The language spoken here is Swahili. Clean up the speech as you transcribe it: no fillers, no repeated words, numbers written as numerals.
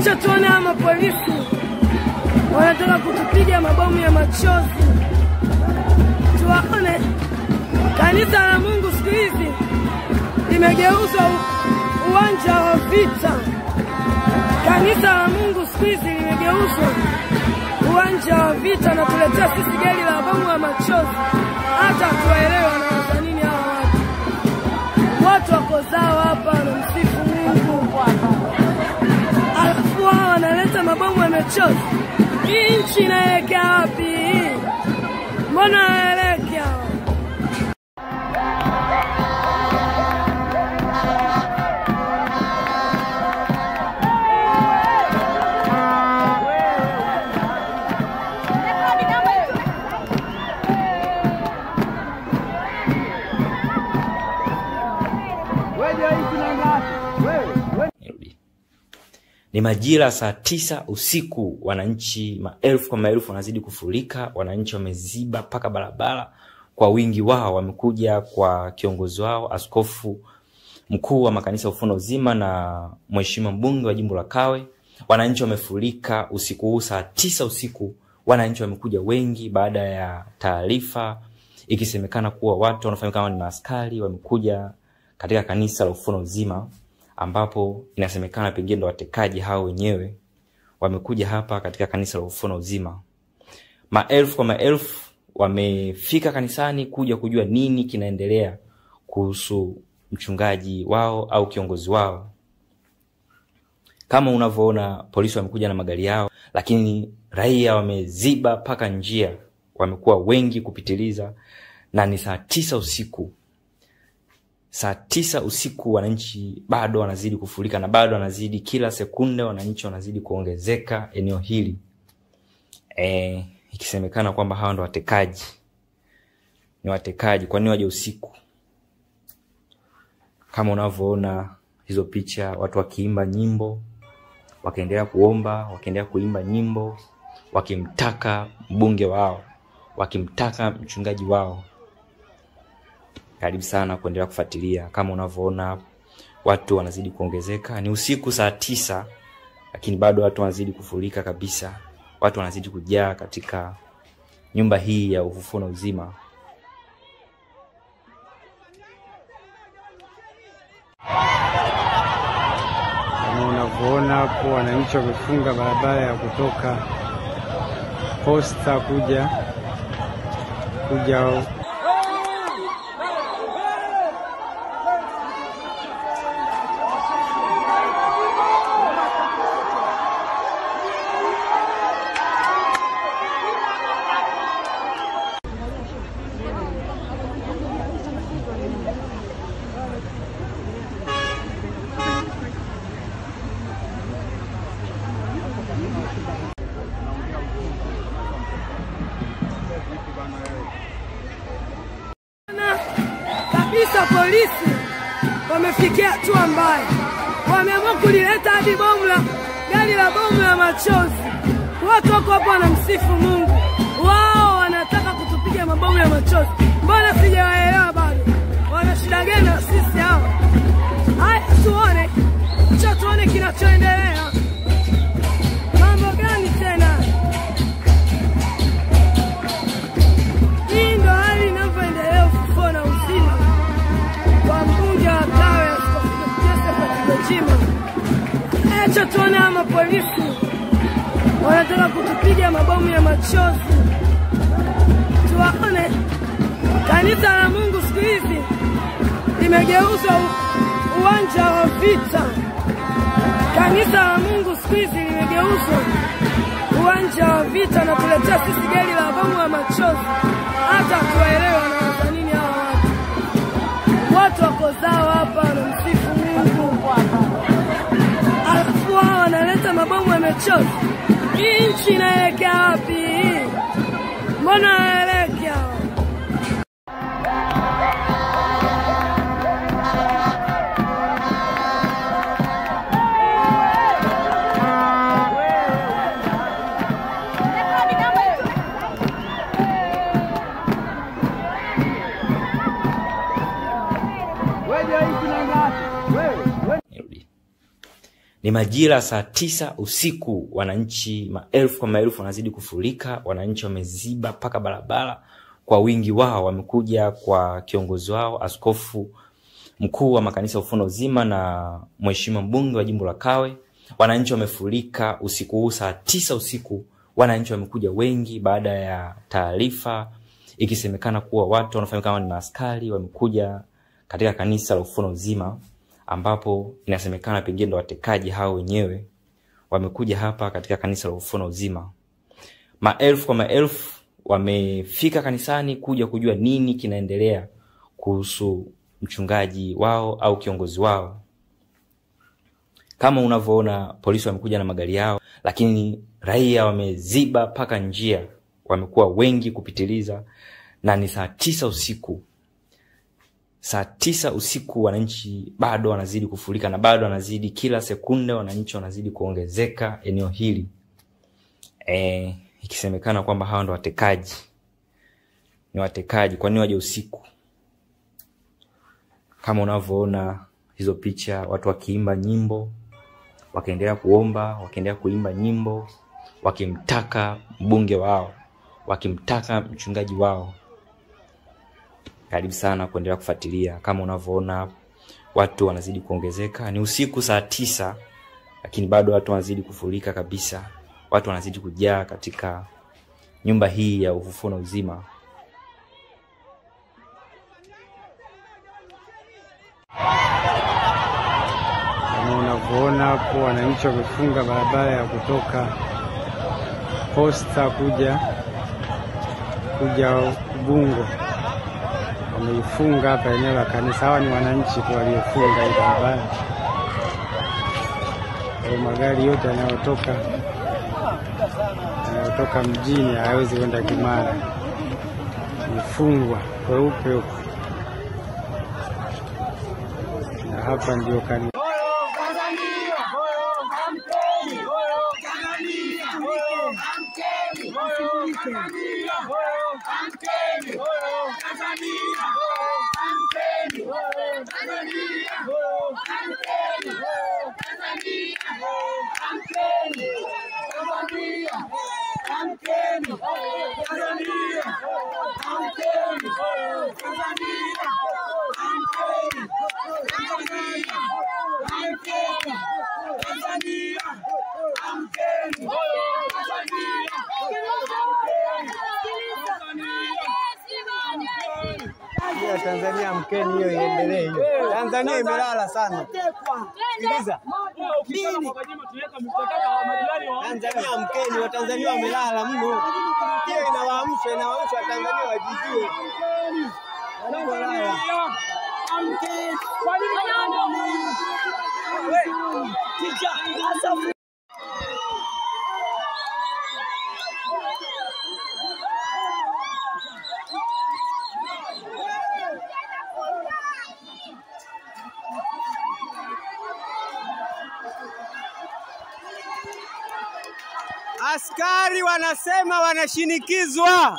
Acha tuone ama polisi wanataka kutupiga mabomu ya machozi. Tuwaone kanisa la Mungu siku hizi limegeuzwa uwanja wa vita. Kanisa la Mungu siku hizi limegeuzwa uwanja wa vita na tuletea sisi gari la bomu ya machozi. Hata tuwaelewe wanawaza nini hawa watu. Watu wako zao hapa wanamsifu Mungu. Alafu hao wanaleta mabomu ya machozi. Hii nchi inaelekea wapi? Mbona inaelekea? Ni majira saa 9 usiku, wananchi maelfu kwa maelfu wanazidi kufurika. Wananchi wameziba paka barabara kwa wingi wao, wamekuja kwa kiongozi wao askofu mkuu wa makanisa Ufufuo Uzima na mheshimiwa mbunge wa jimbo la Kawe. Wananchi wamefurika usiku huu saa 9 usiku. Wananchi wamekuja wengi baada ya taarifa ikisemekana kuwa watu wanafahamika kama ni maaskari wamekuja katika kanisa la Ufufuo Uzima, ambapo inasemekana pengine ndo watekaji hao wenyewe wamekuja hapa katika kanisa la Ufufuo Uzima. Maelfu kwa maelfu wamefika kanisani kuja kujua nini kinaendelea kuhusu mchungaji wao au kiongozi wao. Kama unavyoona, polisi wamekuja na magari yao, lakini raia wameziba paka njia, wamekuwa wengi kupitiliza, na ni saa 9 usiku. Saa 9 usiku wananchi bado wanazidi kufurika, na bado wanazidi kila sekunde wananchi wanazidi kuongezeka eneo hili. Ikisemekana kwamba hawa ndo watekaji. Ni watekaji, kwa nini waje usiku? Kama unavyoona hizo picha, watu wakiimba nyimbo, wakaendelea kuomba, wakaendelea kuimba nyimbo, wakimtaka mbunge wao, wakimtaka mchungaji wao. Karibu sana kuendelea kufuatilia. Kama unavyoona watu wanazidi kuongezeka. Ni usiku saa 9, lakini bado watu wanazidi kufurika kabisa. Watu wanazidi kujaa katika nyumba hii ya Ufufuo Uzima. Kama unavyoona hapo, wananchi wamefunga barabara ya kutoka Posta kuja kabisa. Polisi wamefikia hatua mbaya, wameamua kulileta hadi gari la bomu la machozi. Watu wako hapo wanamsifu Mungu, wao wanataka kutupiga mabomu ya machozi. Mbona sijawaelewa bado? Wana shida gani na sisi hawa? Haya, tuone, tuone kinachoendelea. Mambo gani tena? Hii ndo hali inavyoendelea Ufufuo Uzima kwa mbunge wa Kawe Askofu Joseph Gwajima. Acha tuone ama polisi wanataka kutupiga mabomu ya machozi. Tuwaone kanisa la Mungu siku hizi limegeuzwa uwanja wa vita. Kanisa la Mungu siku hizi limegeuzwa uwanja wa vita na tuletea sisi gari la bomu ya machozi. Hata tuwaelewe wanawaza nini hawa watu. Watu wako zao hapa wanamsifu Mungu. Alafu hao wanaleta mabomu ya machozi. Hii nchi inaelekea wapi? Mbona inaelekea? Ni majira saa 9 usiku, wananchi maelfu kwa maelfu wanazidi kufurika. Wananchi wameziba paka barabara kwa wingi wao, wamekuja kwa kiongozi wao askofu mkuu wa makanisa Ufunuo Uzima na mheshimiwa mbunge wa jimbo la Kawe. Wananchi wamefurika usiku huu saa 9 usiku. Wananchi wamekuja wengi baada ya taarifa ikisemekana kuwa watu wanafahamika kama ni maaskari wamekuja katika kanisa la Ufunuo Uzima, ambapo inasemekana pengine ndo watekaji hao wenyewe wamekuja hapa katika kanisa la Ufunuo Uzima. Maelfu kwa maelfu wamefika kanisani kuja kujua nini kinaendelea kuhusu mchungaji wao au kiongozi wao. Kama unavyoona, polisi wamekuja na magari yao, lakini raia wameziba paka njia, wamekuwa wengi kupitiliza, na ni saa 9 usiku. Saa 9 usiku wananchi bado wanazidi kufurika, na bado wanazidi kila sekunde wananchi wanazidi kuongezeka eneo hili. Ikisemekana kwamba hao ndo watekaji. Ni watekaji, kwa nini waje usiku? Kama unavyoona hizo picha, watu wakiimba nyimbo, wakaendelea kuomba, wakaendelea kuimba nyimbo, wakimtaka mbunge wao, wakimtaka mchungaji wao. Karibu sana kuendelea kufuatilia. Kama unavyoona watu wanazidi kuongezeka. Ni usiku saa 9, lakini bado watu wanazidi kufurika kabisa. Watu wanazidi kujaa katika nyumba hii ya Ufunuo Uzima. Kama unavyoona hapo, wananchi wamefunga barabara ya kutoka Posta kuja Ubungo. Wameifunga hapa eneo la kanisa. Hawa ni wananchi tu waliofunga hii barabara. Kwa magari yote yanayotoka mjini hayawezi kwenda Kimara. Imefungwa kweupe huko. Na hapa ndio kanisa. Tanzania amkeni, hiyo iendelee hiyo. Tanzania imelala sana. Sikiliza. Tanzania amkeni, Watanzania wamelala mno. Hiyo inawaamsha Watanzania wajijue. Wanalala. Amkeni. Kwa nini wewe? Askari wanasema wanashinikizwa.